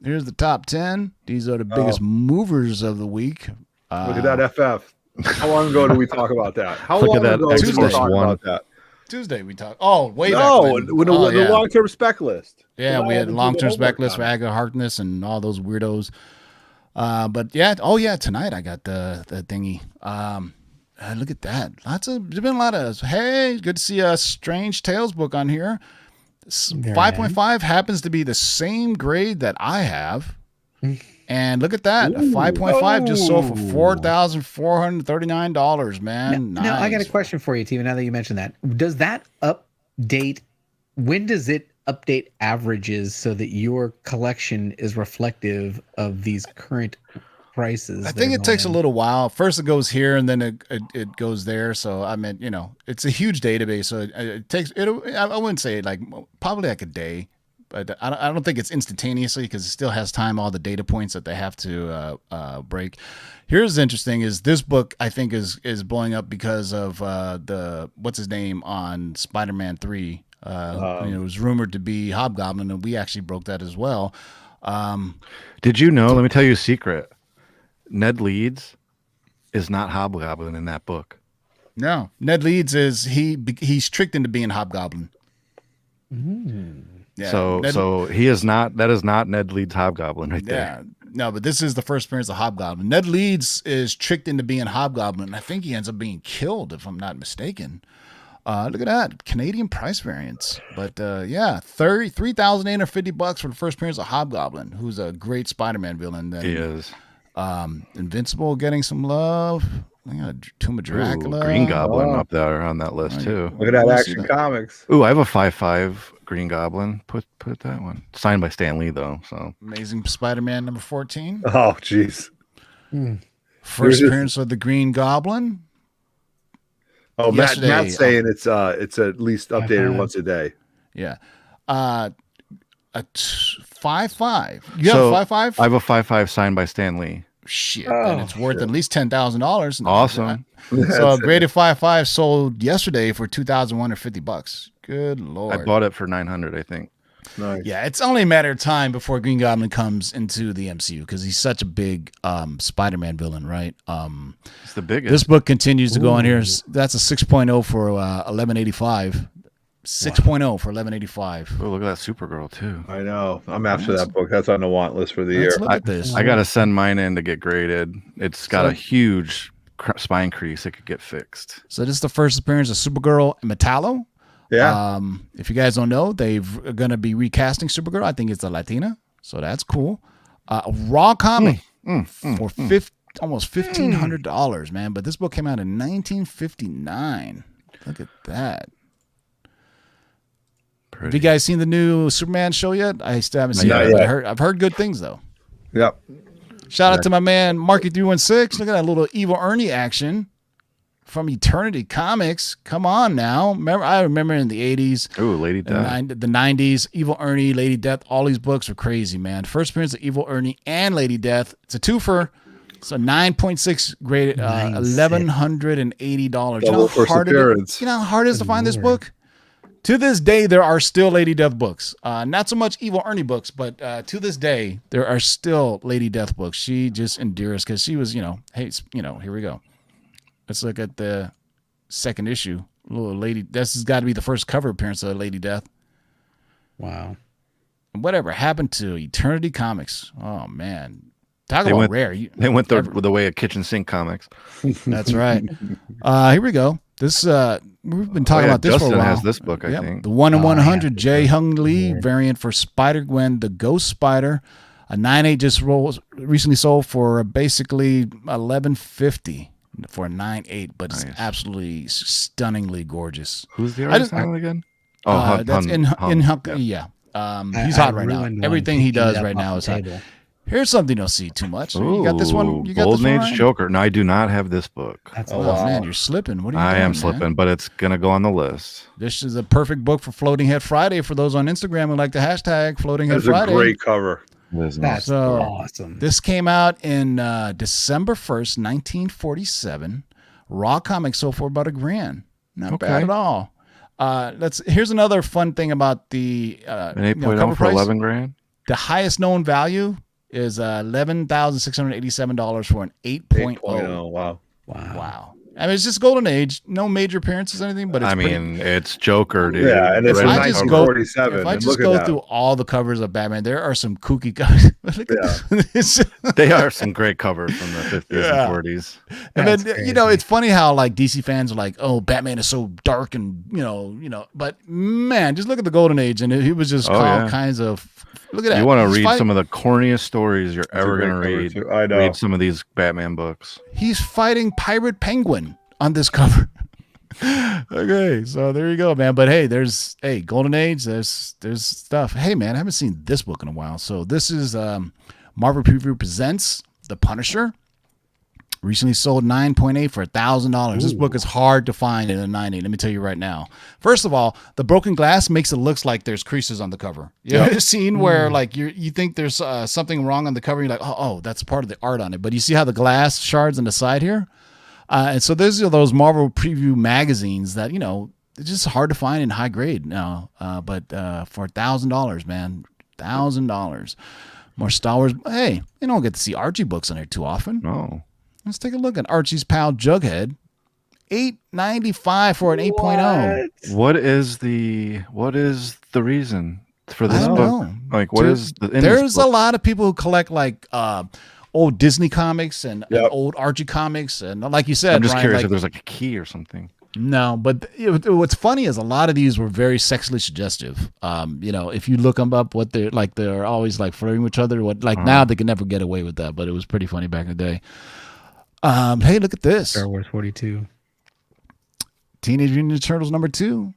Here's the top 10. These are the biggest movers of the week. Look at that FF. How long ago did we talk about that? How Look long at that ago did we Xbox talk One. about that? Tuesday we talked. Oh, way back No, when. when Oh, the yeah. long-term spec list. Yeah, So we now had we do long-term the spec homework list for on it. Agatha Harkness and all those weirdos. But yeah, oh yeah, tonight I got the thingy. Look at that. There's been a lot of, hey, good to see a Strange Tales book on here. Very 5.5 happens to be the same grade that I have. And look at that. A 5.5 just sold for $4,439, man. Now, I got a Nice. question for you, Tiva. Now that you mentioned that, does that update? When does it update averages so that your collection is reflective of these current prices? I that think are it takes a going little while. First it goes here, and then it goes there. So I mean, it's a huge database. So it takes it. I wouldn't say like probably like a day, but I don't think it's instantaneously because it still has time. All the data points that they have to break. Here's interesting: is this book I think is blowing up because of the what's his name on Spider-Man 3. It was rumored to be Hobgoblin, and we actually broke that as well. Did you know? Let me tell you a secret. Ned Leeds is not Hobgoblin in that book. No, Ned Leeds is he's tricked into being Hobgoblin. Yeah, So he is not. That is not Ned Leeds Hobgoblin right there. yeah, no, but this is the first appearance of Hobgoblin. Ned Leeds is tricked into being Hobgoblin. I think he ends up being killed, if I'm not mistaken. Look at that Canadian price variance, but yeah, $3,850 for the first appearance of Hobgoblin, who's a great Spider-Man villain. Then, He is. Invincible getting some love. I got Tomb of Dracula. Ooh, Green Goblin Oh. up there on that list too. Look at that Let's see Action that. Comics. Ooh, I have a 5.5 Green Goblin. Put that one. Signed by Stan Lee though. So Amazing Spider-Man number 14. Oh, jeez. First Yours is- appearance of the Green Goblin. Oh, Yesterday, Matt's saying it's at least updated 5.5. once a day. Yeah. A 5.5. You have So, a 5.5? I have a 5.5 signed by Stan Lee. Shit. And it's worth at least $10,000. Awesome. So a graded 5.5 sold yesterday for $2,150. Good Lord. I bought it for 900, I think. Nice. Yeah, it's only a matter of time before Green Goblin comes into the MCU because he's such a big Spider-Man villain, right? It's the biggest. This book continues to go on here. That's a 6.0 for 1185. 6.0 for 1185. Oh, look at that Supergirl too. I know. I'm after that book. That's on the want list for the Let's year. look at this. I gotta send mine in to get graded. It's got So- a huge spine crease. It could get fixed. So this is the first appearance of Supergirl and Metallo. Yeah. If you guys don't know, they're going to be recasting Supergirl. I think it's a Latina, so that's cool. Raw comic for almost $1,500, man. But this book came out in 1959. Look at that. Have you guys seen the new Superman show yet? I still haven't seen Not it. But yet. I've heard good things though. Yep. Shout out to my man Marky316. Look at that little Evil Ernie action from Eternity Comics. Come on now. I remember in the 80s, Ooh, Lady Death. the 90s, Evil Ernie, Lady Death, all these books were crazy, man. First appearance of Evil Ernie and Lady Death. It's a twofer. So 9.6 graded, $1,180. Double first appearance. You know how hard it is to find this book? To this day, there are still Lady Death books. Not so much Evil Ernie books, but to this day, there are still Lady Death books. She just endures because she was, hey, here we go. Let's look at the second issue. Little Lady, this has got to be the first cover appearance of Lady Death. Wow. Whatever happened to Eternity Comics? Oh man, talk They about went- rare. They went the way of kitchen sink comics. That's right. Here we go. This we've been talking about this Justin for a while. has this book, I Yep, think. the 1 in Oh, 100 yeah. Jae Hung Lee variant for Spider Gwen, the Ghost Spider. A 9.8 just recently sold for basically $11.50 for a 9.8, but it's Nice. absolutely stunningly gorgeous. Who's the I artist just- now again? Oh, Hun- that's Hun- Hun. in Hunk. Yeah. Yeah. I- He's I hot right now. ruined one Everything he picking does it up right off now the is hot. table. Here's something you don't see too much. You got this one. Ooh, You got Golden this one, Age Ryan? Joker. No, I do not have this book. That's Oh, Oh, wow. man, you're slipping. What are you I doing, am man? slipping, but it's gonna go on the list. This is a perfect book for Floating Head Friday for those on Instagram who like the hashtag Floating Head That's a Friday. great cover. That's So, awesome. This came out in December 1st, 1947. Raw Comics sold for about $1,000. Not bad Okay. at all. Here's another fun thing about the An 8.0 cover for price. 11 grand. The highest known value is $11,687 for an 8.0. 8.0. Wow. Wow. Wow. I mean, it's just Golden Age. No major appearances or anything, but it's I pretty- mean, it's Joker, dude. Yeah, and it's Red I from Knight just cover. go- 1947. if I and just look at go that. through all the covers of Batman, there are some kooky covers. Look at this. They are some great covers from the 50s Yeah. and 40s. And That's then crazy. it's funny how like DC fans are like, "Oh, Batman is so dark," and but man, just look at the Golden Age, and he was just Oh, all yeah. kinds of. Look at that. You want to He's read fight- some of the corniest stories you're a ever great going to cover, read. too. I know. Read some of these Batman books. He's fighting Pirate Penguin on this cover. Okay, so there you go, man. But hey, there's Golden Age. There's stuff. Hey, man, I haven't seen this book in a while. So this is Marvel Preview presents The Punisher. Recently sold 9.8 for $1,000. This book is hard to find in a 9.8. Let me tell you right now. First of all, the broken glass makes it look like there's creases on the cover. You ever seen where like you think there's something wrong on the cover? You're like, oh, that's part of the art on it. But you see how the glass shards on the side here? And so those are those Marvel Preview magazines that it's just hard to find in high grade now. But for $1,000, man, $1,000. More Star Wars. Hey, you don't get to see Archie books on here too often. Oh. Let's take a look at Archie's pal Jughead. $8.95 for an 8.0. What is the reason for this I don't book? know. Like, what Dude, is the in There's this a book? lot of people who collect like old Disney comics and Yep. old Archie comics, and like you said, I'm just Ryan, curious like, if there's like a key or something. No, but what's funny is a lot of these were very sexually suggestive. If you look them up, what they're always like flirting with each other. Now they can never get away with that, but it was pretty funny back in the day. Hey, look at this. Star Wars 42. Teenage Mutant Ninja Turtles #2.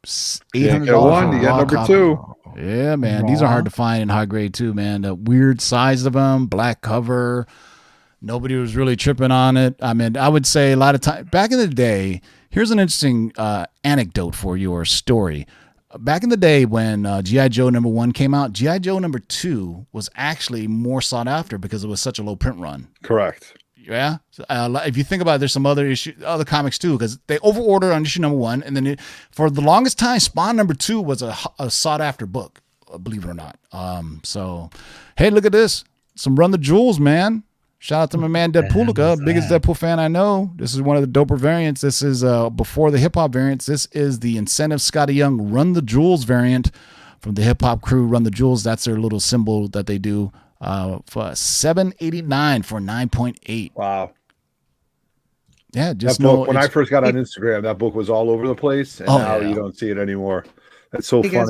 Can't $800 get one, for a you got raw number copy. 2. Yeah, man. These are hard to find in high grade too, man. The weird size of them, black cover. Nobody was really tripping on it. I mean, I would say a lot of time back in the day. Here's an interesting anecdote for you, or story. Back in the day when G.I. Joe #1 came out, G.I. Joe #2 was actually more sought after because it was such a low print run. Correct. Yeah. If you think about it, there's some other other comics too, because they overordered on issue #1, and then for the longest time, Spawn #2 was a sought after book, believe it or not. So, hey, look at this. Some Run the Jewels, man. Shout out to my man Deadpoolica, biggest Deadpool fan I know. This is one of the doper variants. This is before the hip hop variants. This is the Incentive Scotty Young Run the Jewels variant from the hip hop crew. Run the Jewels. That's their little symbol that they do. For $7.89 for 9.8. Wow. Yeah, just that book, when I first got on Instagram, that book was all over the place, and now you don't see it anymore. That's so funny. Guys,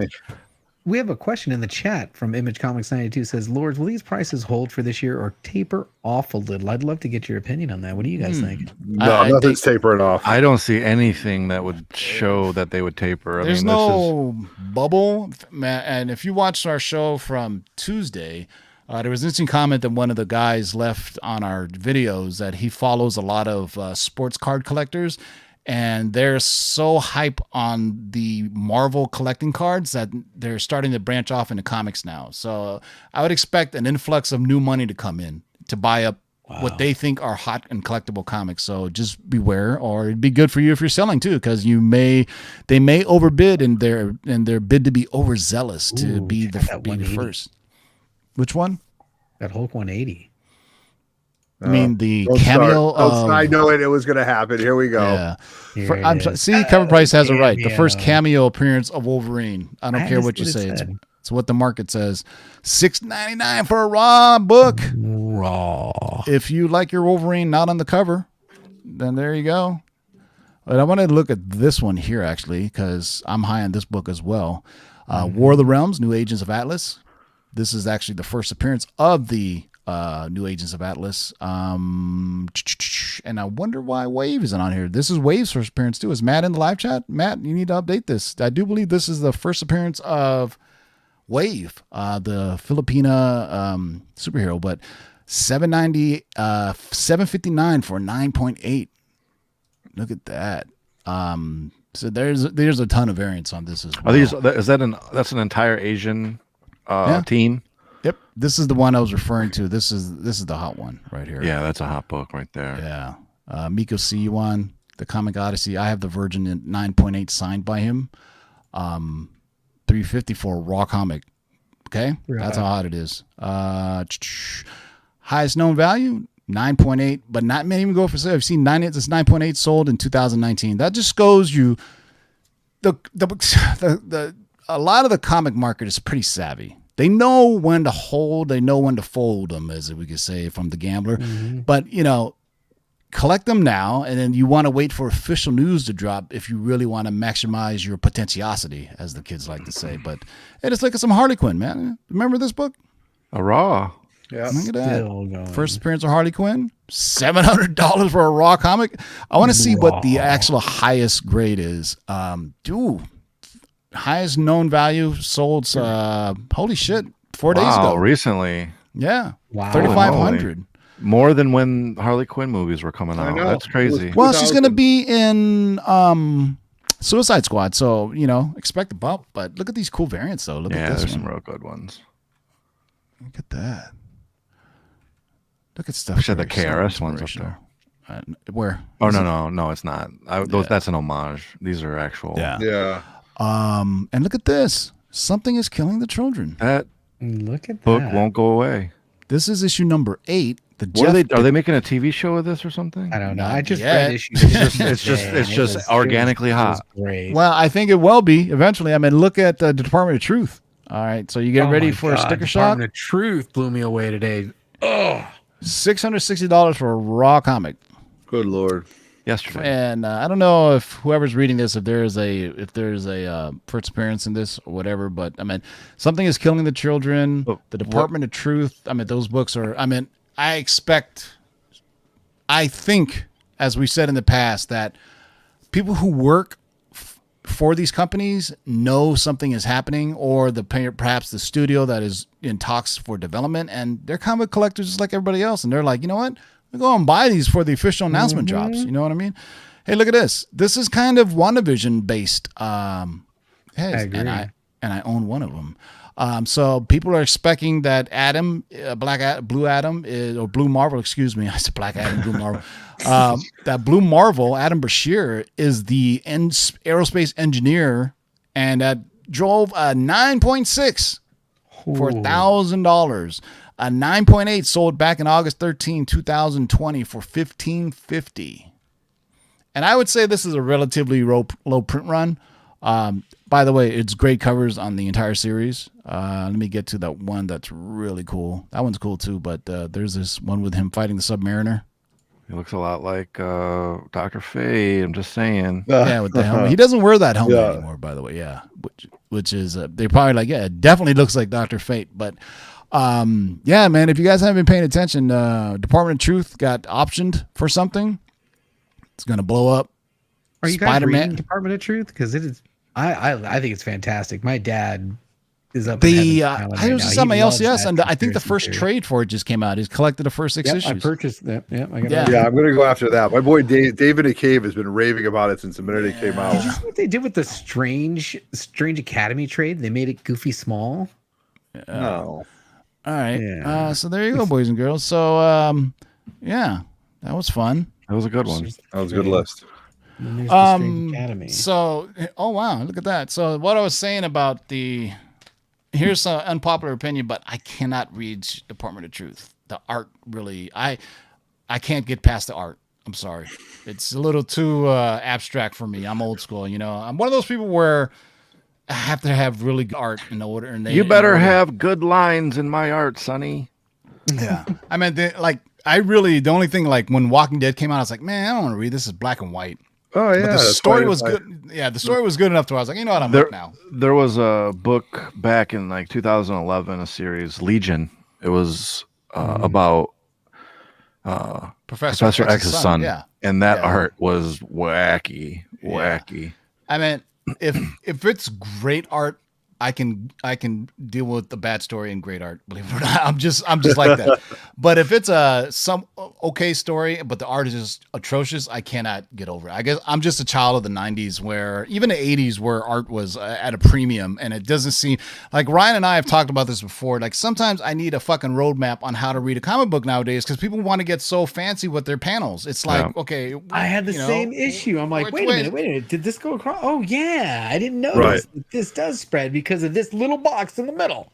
we have a question in the chat from Image Comics 92. Says, Lords, will these prices hold for this year or taper off a little? I'd love to get your opinion on that. What do you guys think? No, nothing's tapering off. I don't see anything that would show that they would taper. There's no bubble, and if you watched our show from Tuesday, there was an interesting comment that one of the guys left on our videos that he follows a lot of sports card collectors, and they're so hype on the Marvel collecting cards that they're starting to branch off into comics now. So I would expect an influx of new money to come in to buy up what they think are hot and collectible comics. So just beware, or it'd be good for you if you're selling too, because they may overbid in their bid to be overzealous to be the first. Which one? That Hulk 180. I mean the cameo. I know it was going to happen. Here we go. Yeah. See, CovrPrice has it right. The first cameo appearance of Wolverine. I don't care what you say. It's what the market says. $6.99 for a raw book. Raw. If you like your Wolverine not on the cover, then there you go. But I want to look at this one here actually, because I'm high on this book as well. War of the Realms: New Agents of Atlas. This is actually the first appearance of the New Agents of Atlas. And I wonder why Wave isn't on here. This is Wave's first appearance too. Is Matt in the live chat? Matt, you need to update this. I do believe this is the first appearance of Wave, the Filipina superhero. But $7.59 for 9.8. Look at that. So there's a ton of variants on this as well. That's an entire Asian team? Yep, this is the one I was referring to. This is the hot one right here. Yeah, that's a hot book right there. Yeah, Miko Siwan, the Comic Odyssey. I have the Virgin in 9.8 signed by him. $3.50 for a raw comic. Okay, that's how hot it is. Highest known value 9.8, but not many even go for sale. I've seen 9.8 sold in 2019. That just goes you. A lot of the comic market is pretty savvy. They know when to hold, they know when to fold them, as we could say from The Gambler. Mm-hmm. But, collect them now, and then you want to wait for official news to drop if you really want to maximize your potentiosity, as the kids like to say. But it's like some Harley Quinn, man. Remember this book? A raw. Yeah. Look at that. First appearance of Harley Quinn, $700 for a raw comic. I want to see what the actual highest grade is. Highest known value sold. Holy shit! 4 days ago. Recently. Yeah. Wow. 3,500. More than when Harley Quinn movies were coming out. That's crazy. Well, she's gonna be in Suicide Squad, so expect a bump. But look at these cool variants, though. Look at this. There's some real good ones. Look at that. Look at stuff. Actually, the KRS ones up there. Where? Oh no, it's not. That's an homage. These are actual. Yeah. And look at this. Something is killing the children. That book won't go away. This is issue number 8. Are they making a TV show of this or something? I don't know. I just read issue. It's just organically hot. Great. Well, I think it will be eventually. I mean, look at the Department of Truth. All right, so you get ready for a sticker shock. Department of Truth blew me away today. Oh, $660 for a raw comic. Good Lord. Yesterday. And I don't know if whoever's reading this, if there's a first appearance in this or whatever, but I mean, something is killing the children. Oh, The Department of Truth. I mean, those books are. I mean, I think, as we said in the past, that people who work for these companies know something is happening, or perhaps the studio that is in talks for development, and they're comic collectors just like everybody else, and they're like, you know what? We go and buy these for the official announcement drops. You know what I mean? Hey, look at this. This is kind of WandaVision based. Hey, I agree. And I own one of them. So people are expecting that Adam, Blue Adam, or Blue Marvel, excuse me. I said Black Adam, Blue Marvel. That Blue Marvel, Adam Brashear, is the aerospace engineer, and that drove a 9.6 for $1,000. A 9.8 sold back in August 13, 2020 for $1,550. And I would say this is a relatively low print run. By the way, it's great covers on the entire series. Let me get to that one that's really cool. That one's cool too, but there's this one with him fighting the Submariner. He looks a lot like Dr. Fate. I'm just saying. Yeah, with the helmet. He doesn't wear that helmet anymore, by the way. Yeah, which is they're probably like, yeah, it definitely looks like Dr. Fate. But yeah, man, if you guys haven't been paying attention, Department of Truth got optioned for something. It's gonna blow up. Are you guys reading Department of Truth? Because it is. I think it's fantastic. My dad is up. I was just on my LCS, and I think the first trade for it just came out. He's collected the first 6 issues. I purchased that. Yeah, I got yeah, I'm gonna go after that. My boy Dave in a Cave has been raving about it since the minute it came out. Did you see what they did with the Strange Academy trade? They made it goofy small. No. All right. Yeah. So there you go, boys and girls. So yeah, that was fun. That was a good one. That was a good list. And there's the Strange Academy. So, oh wow, look at that. So what I was saying about here's an unpopular opinion, but I cannot read Department of Truth. The art really, I can't get past the art. I'm sorry. It's a little too abstract for me. I'm old school, you know. I'm one of those people where I have to have really good art in order. And you better have good lines in my art, Sonny. Yeah. I mean, the only thing, like when Walking Dead came out, I was like, man, I don't want to read this. Is black and white. Oh yeah, but the story was good. Yeah, the story was good enough to where I was like, you know what, I'm up now. There was a book back in like 2011, a series, Legion. It was about Professor X's son. Yeah. And that art was wacky. I mean, if it's great art, I can deal with the bad story and great art. Believe it or not, I'm just like that. But if it's some okay story, but the art is just atrocious, I cannot get over it. I guess I'm just a child of the '90s, where even the '80s, where art was at a premium, and it doesn't seem like Ryan and I have talked about this before. Like sometimes I need a fucking roadmap on how to read a comic book nowadays because people want to get so fancy with their panels. It's like okay, I had the same issue. I'm like, wait a minute, did this go across? Oh yeah, I didn't notice that this does spread because of this little box in the middle.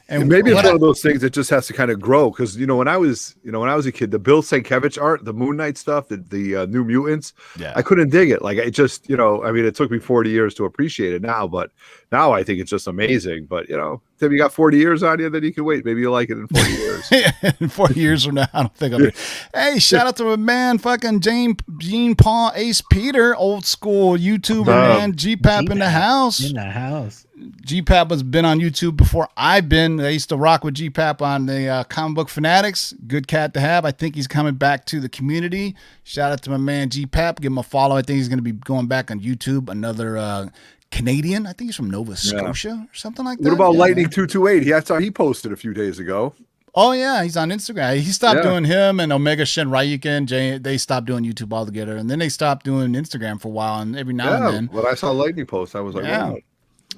And maybe it's one of those things that just has to kind of grow because when I was a kid, the Bill Sienkiewicz art, the Moon Knight stuff, the New Mutants, I couldn't dig it. Like it just I mean, it took me 40 years to appreciate it now, but now I think it's just amazing. But Tim, you got 40 years on you, then you can wait. Maybe you'll like it in 40 years. In 40 years from now, I don't think I'll be. Hey, shout out to my man, fucking Gene Paul Ace Peter, old school YouTuber, man. GPAP in the house. In the house. GPAP has been on YouTube before I've been. I used to rock with GPAP on the Comic Book Fanatics. Good cat to have. I think he's coming back to the community. Shout out to my man GPAP. Give him a follow. I think he's going to be going back on YouTube. Another Canadian. I think he's from Nova Scotia or something like that. What about Lightning 228? He posted a few days ago. Oh yeah, he's on Instagram. He stopped doing him and Omega Shinryuken. They stopped doing YouTube altogether, and then they stopped doing Instagram for a while. And every now and then, when I saw Lightning post, I was like, wow.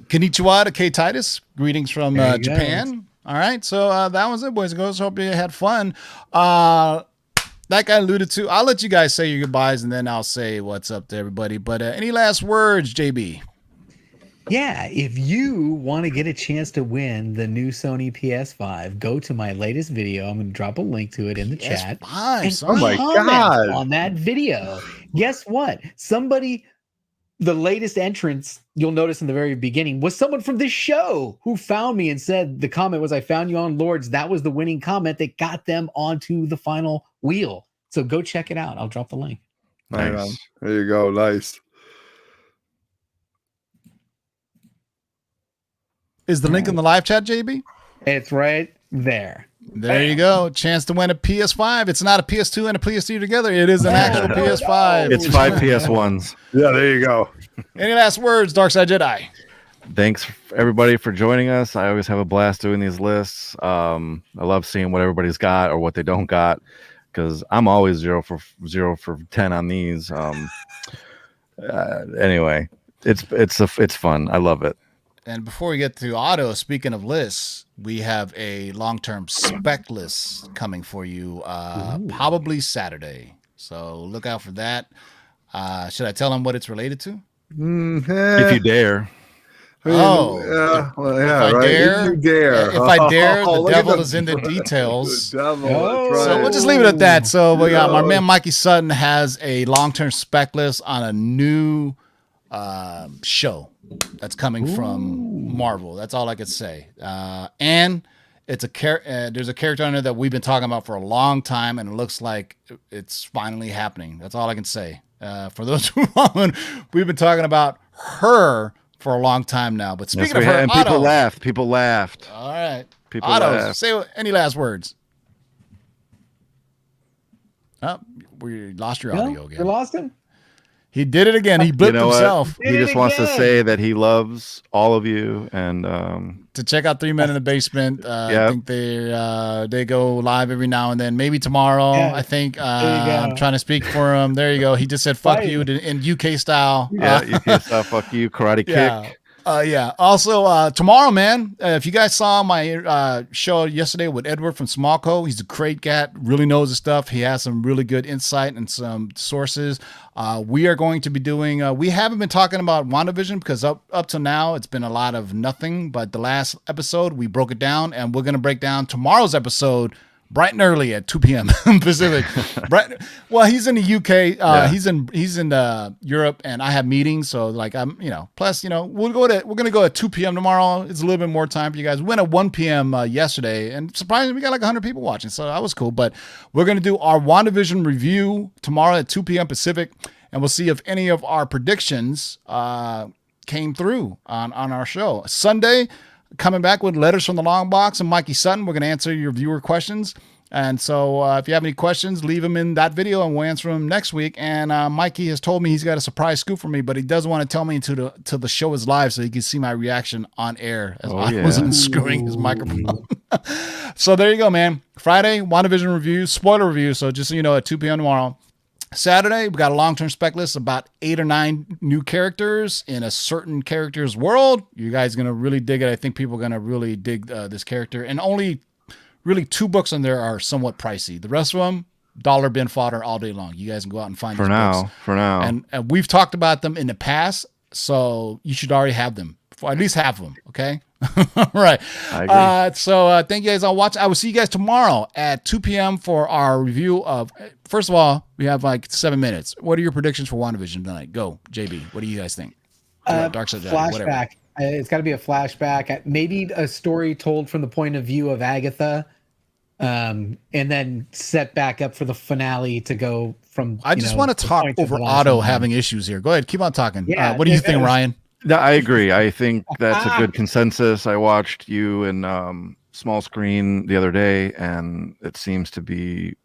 Konnichiwa to K Titus. Greetings from Japan. All right. So that was it, boys and girls. Hope you had fun. Like I alluded to, I'll let you guys say your goodbyes and then I'll say what's up to everybody. But any last words, JB? Yeah, if you want to get a chance to win the new Sony PS5, go to my latest video. I'm going to drop a link to it in the chat. And oh my God. On that video. Guess what? The latest entrance, you'll notice in the very beginning, was someone from this show who found me and said the comment was, I found you on Lords. That was the winning comment that got them onto the final wheel. So go check it out. I'll drop the link. Right on. Nice. There you go. Nice. Is the link in the live chat, JB? It's right there. There you go. Chance to win a PS5. It's not a PS2 and a PS3 together. It is an actual PS5. It's 5 PS1s. Yeah, there you go. Any last words, Darkside Jedi? Thanks everybody for joining us. I always have a blast doing these lists. I love seeing what everybody's got or what they don't got, because I'm always 0 for 10 on these. Anyway, it's fun. I love it. And before we get to auto, speaking of lists, we have a long-term spec list coming for you probably Saturday. So look out for that. Should I tell them what it's related to? If you dare. I mean, Oh. well, yeah, If I right. dare, If you dare. If I dare, the Look at devil is in the details. The devil, Oh. that's So right. we'll just leave it at that. So we got our Yeah. man Mikey Sutton has a long-term spec list on a new show that's coming from Marvel. That's all I could say. And it's there's a character on there that we've been talking about for a long time, and it looks like it's finally happening. That's all I can say. For those who don't, we've been talking about her for a long time now. But speaking of her, and Otto, people laughed. People laughed. all right, People Otto, laughed. say any last words. Oh, we lost your audio No? again. You lost him? He did it again. He blipped You know what? himself. He just wants to say that he loves all of you, and To check out 3 Men in the Basement. I Yep. think they go live every now and then. Maybe tomorrow. Yeah. I think you go. I'm trying to speak for him. There you go. He just said "fuck Right. you" in UK style. yeah, you can stop. Fuck you, karate Yeah. kick. Yeah. Also, tomorrow, man, if you guys saw my show yesterday with Edward from Smallco, he's a great cat, really knows his stuff. He has some really good insight and some sources. We are going to be doing, we haven't been talking about WandaVision because up to now, it's been a lot of nothing. But the last episode, we broke it down, and we're going to break down tomorrow's episode bright and early at 2 p.m. Pacific. Well, he's in the UK. He's in Europe, and I have meetings. So like plus we're gonna go at 2 p.m. tomorrow. It's a little bit more time for you guys. We went at 1 p.m. Yesterday, and surprisingly, we got like 100 people watching. So that was cool. But we're gonna do our WandaVision review tomorrow at 2 p.m. Pacific, and we'll see if any of our predictions came through on our show. Sunday, coming back with letters from the long box and Mikey Sutton. We're going to answer your viewer questions. And so if you have any questions, leave them in that video and we'll answer them next week. And Mikey has told me he's got a surprise scoop for me, but he doesn't want to tell me until the show is live so he can see my reaction on air as I was unscrewing his microphone. So there you go, man. Friday, WandaVision review, spoiler review. So just so you know, at 2 p.m. tomorrow. Saturday, we got a long-term spec list, about 8 or 9 new characters in a certain character's world. You guys are going to really dig it. I think people are going to really dig this character. And only really 2 books on there are somewhat pricey. The rest of them, dollar bin fodder all day long. You guys can go out and find these books. For now. And we've talked about them in the past, so you should already have them. For at least half of them, okay? All right. I agree. So thank you guys all watching. I will see you guys tomorrow at 2 p.m. for our review of, first of all, we have like 7 minutes. What are your predictions for WandaVision tonight? Go, JB. What do you guys think? Dark Side Jedi, whatever. Flashback. It's got to be a flashback. Maybe a story told from the point of view of Agatha, and then set back up for the finale to go from. I just want to talk over Otto having issues here. Go ahead. Keep on talking. Yeah, What do you think, Ryan? No, I agree. I think that's a good consensus. I watched you in small screen the other day, and it seems to be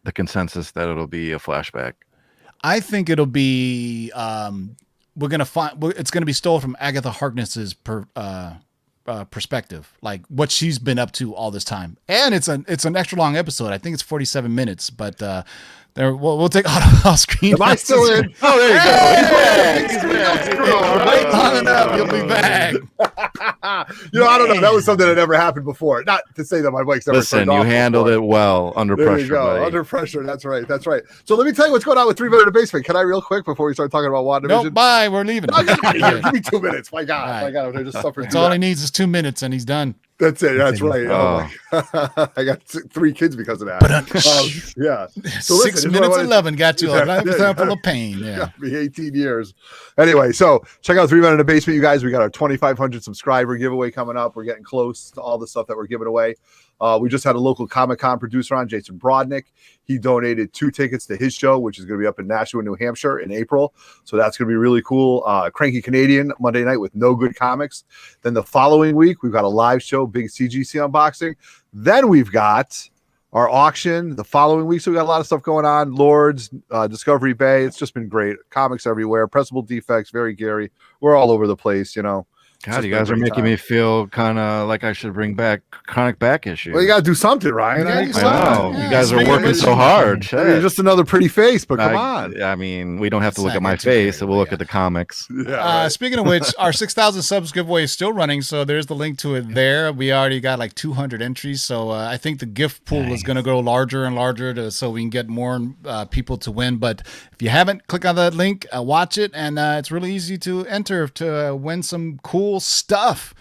the consensus that it'll be a flashback. I think it'll be it's gonna be stolen from Agatha Harkness's perspective, like what she's been up to all this time. And it's an extra long episode. I think it's 47 minutes, but we'll take off screen. Am I still in? Oh, there you go. Wait long enough, you'll be back. I don't know. That was something that never happened before. Not to say that my mic's never Listen, turned you off handled before. it well under There pressure, you go. buddy. Under pressure. That's right. That's right. So let me tell you what's going on with 3 Men in the Basement. Can I real quick before we start talking about WandaVision? No, bye. We're leaving. No, get out of here. Give me 2 minutes. My God. All right. My God. I'm just suffering. That's all he needs is 2 minutes, and he's done. That's it. That's right. Oh, Oh. my I got 3 kids because of that. Yeah. So 6 minutes 11 got you a lifetime full of pain. Yeah. Got me 18 years. Anyway, so check out 3 Men in the Basement, you guys. We got our 2,500 subscriber giveaway coming up. We're getting close to all the stuff that we're giving away. We just had a local Comic-Con producer on, Jason Brodnick. He donated 2 tickets to his show, which is going to be up in Nashua, New Hampshire in April. So that's going to be really cool. Cranky Canadian Monday night with No Good Comics. Then the following week, we've got a live show, big CGC unboxing. Then we've got our auction the following week. So we got a lot of stuff going on. Lords, Discovery Bay. It's just been great. Comics everywhere. Pressable Defects, very Gary. We're all over the place, you know. God, you guys are making me feel kind of like I should bring back chronic back issues. Well, you got to do something, Ryan. I know. You guys are working so hard. You're just another pretty face, but come on. I mean, we don't have to look at my face, so we'll look at the comics. Yeah, right. Speaking of which, our 6,000 subs giveaway is still running, so there's the link to it there. We already got like 200 entries, so I think the gift pool is going to grow larger and larger so we can get more people to win. But if you haven't, click on that link, watch it, and it's really easy to enter to win some cool stuff.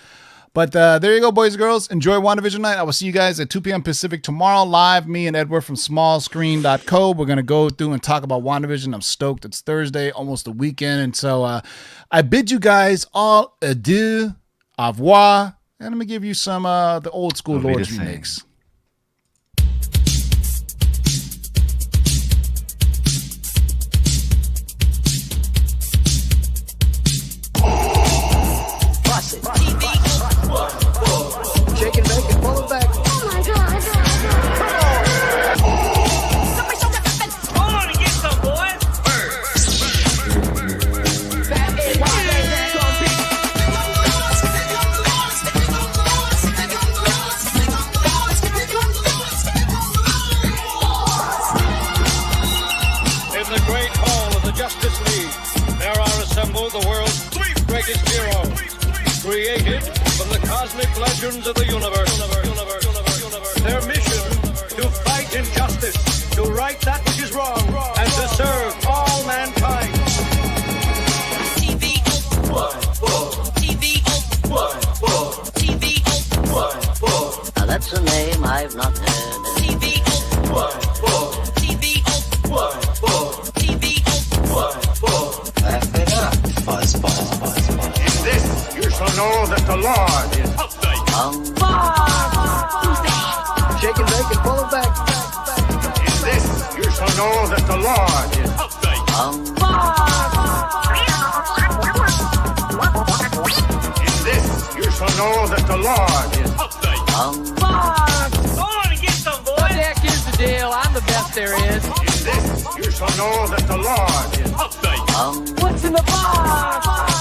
But there you go, boys and girls. Enjoy WandaVision night. I will see you guys at 2 p.m. Pacific tomorrow live. Me and Edward from smallscreen.co. We're going to go through and talk about WandaVision. I'm stoked. It's Thursday, almost the weekend. And so I bid you guys all adieu, au revoir. And I'm going to give you some the old school Lords remakes. Shake and bake and pull it back. Oh my god. Hold on and get some, boys. In the great hall of the Justice League, there are assembled the world's 3 greatest heroes, created from the cosmic legends of the universe. Their mission, to fight injustice, to right that which is wrong, and to serve all mankind. Now that's a name I've not heard. In this, you shall know that the Lord is Shake and bake and pull it back. In this, you shall know that the Lord is In this, you shall know that the Lord is Hold on and get some, boys. What the heck is the deal? I'm the best there is. In this, you shall know that the Lord is What's in the box?